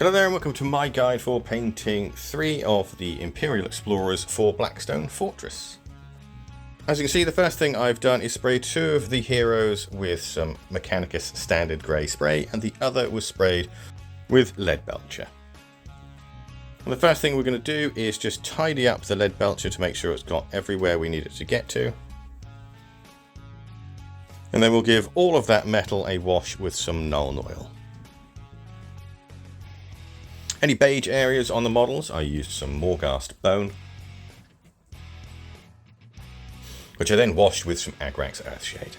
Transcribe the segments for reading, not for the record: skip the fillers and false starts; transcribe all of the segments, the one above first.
Hello there and welcome to my guide for painting 3 of the Imperial Explorers for Blackstone Fortress. As you can see, the first thing I've done is spray 2 of the heroes with some Mechanicus standard grey spray, and the other was sprayed with lead belcher. And the first thing we're going to do is just tidy up the lead belcher to make sure it's got everywhere we need it to get to. And then we'll give all of that metal a wash with some Nuln Oil. Any beige areas on the models, I used some Morghast bone, which I then washed with some Agrax Earthshade.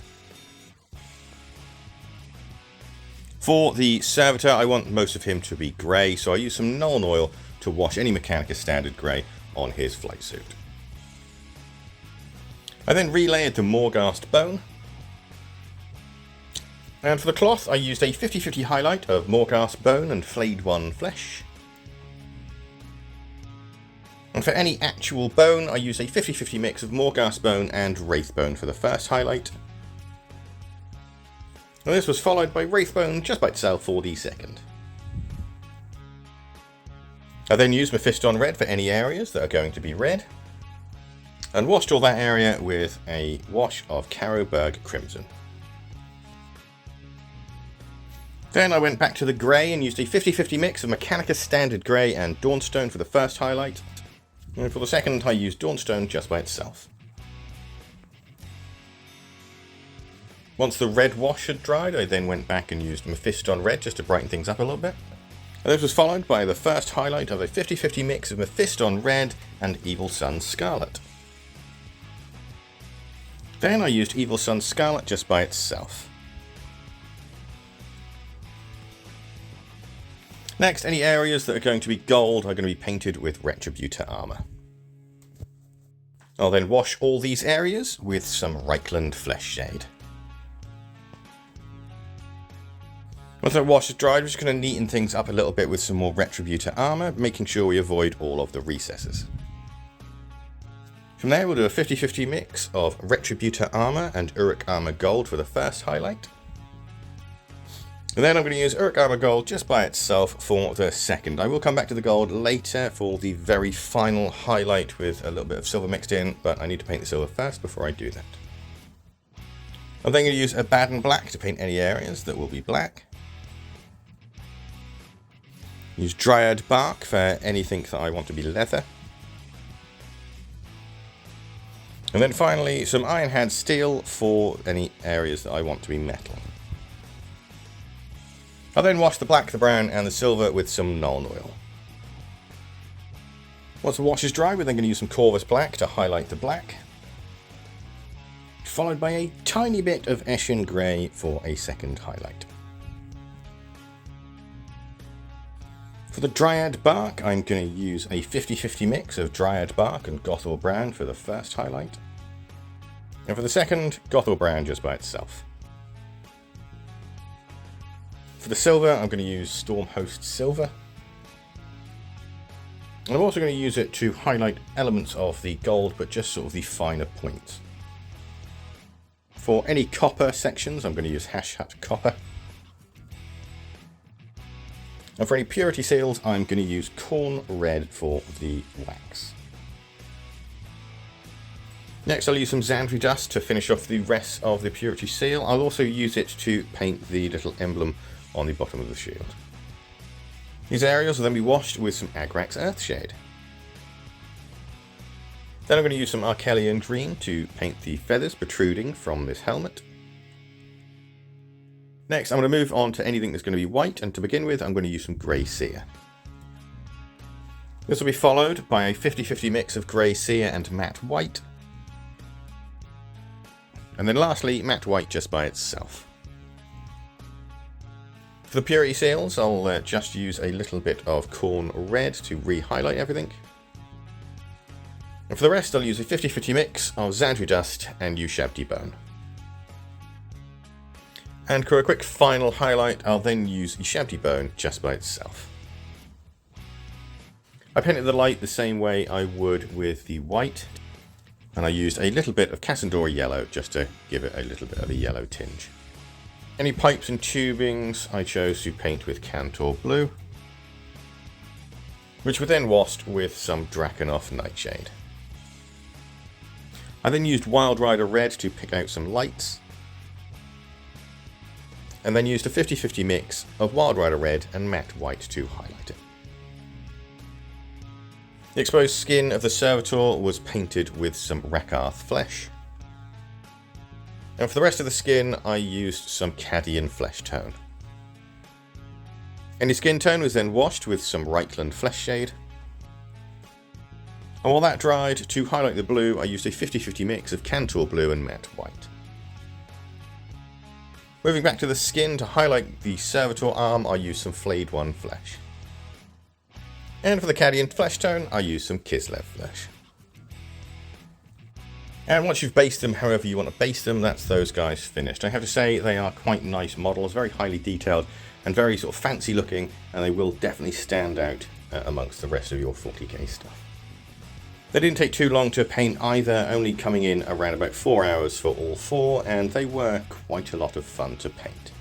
For the servitor, I want most of him to be grey, so I used some Nuln Oil to wash any Mechanicus standard grey on his flight suit. I then relayered the Morghast bone. And for the cloth, I used a 50-50 highlight of Morghast bone and flayed one flesh. And for any actual bone, I use a 50-50 mix of Morghast bone and Wraith bone for the first highlight. And this was followed by Wraith bone just by itself for the second. I then used Mephiston red for any areas that are going to be red, and washed all that area with a wash of Carroburg crimson. Then I went back to the grey and used a 50-50 mix of Mechanicus standard grey and Dawnstone for the first highlight. And for the second, I used Dawnstone just by itself. Once the red wash had dried, I then went back and used Mephiston red just to brighten things up a little bit. And this was followed by the first highlight of a 50-50 mix of Mephiston red and Evil Sunz scarlet. Then I used Evil Sunz scarlet just by itself. Next, any areas that are going to be gold are going to be painted with Retributor armour. I'll then wash all these areas with some Reichland flesh shade. Once that wash is dried, we're just going to neaten things up a little bit with some more Retributor armour, making sure we avoid all of the recesses. From there, we'll do a 50-50 mix of Retributor armour and Uruk armour gold for the first highlight. And then I'm going to use Uruk Armour Gold just by itself for the second. I will come back to the gold later for the very final highlight with a little bit of silver mixed in, but I need to paint the silver first before I do that. I'm then going to use Abaddon Black to paint any areas that will be black. Use Dryad Bark for anything that I want to be leather. And then finally some Ironhand Steel for any areas that I want to be metal. I'll then wash the black, the brown and the silver with some Nuln Oil. Once the wash is dry, we're then going to use some Corvus Black to highlight the black, followed by a tiny bit of Eshin Grey for a second highlight. For the Dryad Bark, I'm going to use a 50-50 mix of Dryad Bark and Gothor Brown for the first highlight, and for the second, Gothor Brown just by itself. For the silver, I'm going to use Stormhost Silver. And I'm also going to use it to highlight elements of the gold, but just sort of the finer points. For any copper sections, I'm going to use Hashut Copper. And for any purity seals, I'm going to use Corn Red for the wax. Next, I'll use some Xandri Dust to finish off the rest of the purity seal. I'll also use it to paint the little emblem on the bottom of the shield. These areas will then be washed with some Agrax Earthshade. Then I'm going to use some Arkellian Green to paint the feathers protruding from this helmet. Next, I'm going to move on to anything that's going to be white, and to begin with, I'm going to use some Grey Seer. This will be followed by a 50-50 mix of Grey Seer and Matte White. And then lastly, Matte White just by itself. For the purity seals, I'll just use a little bit of Corn Red to re-highlight everything. And for the rest, I'll use a 50-50 mix of Xandri Dust and Ushabti Bone. And for a quick final highlight, I'll then use Ushabti Bone just by itself. I painted the light the same way I would with the white, and I used a little bit of Cassandora Yellow just to give it a little bit of a yellow tinge. Any pipes and tubings I chose to paint with Cantor Blue. which were then washed with some Drakenhof Nightshade. I then used Wild Rider Red to pick out some lights, and then used a 50-50 mix of Wild Rider Red and Matte White to highlight it. The exposed skin of the Servitor was painted with some Rakarth flesh. And for the rest of the skin, I used some Cadian flesh tone. Any skin tone was then washed with some Reichland flesh shade. And while that dried, to highlight the blue, I used a 50-50 mix of Cantor blue and Matte White. Moving back to the skin, to highlight the Servitor arm, I used some Flayed One flesh. And for the Cadian flesh tone, I used some Kislev flesh. And once you've based them however you want to base them, that's those guys finished. I have to say they are quite nice models, very highly detailed and very sort of fancy looking, and they will definitely stand out amongst the rest of your 40k stuff. They didn't take too long to paint either, only coming in around about 4 hours for all 4, and they were quite a lot of fun to paint.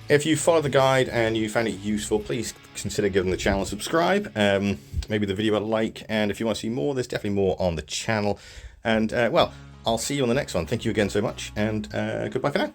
If you follow the guide and you found it useful, please consider giving the channel a subscribe, maybe the video a like, and if you want to see more, there's definitely more on the channel. And, well, I'll see you on the next one. Thank you again so much, and goodbye for now.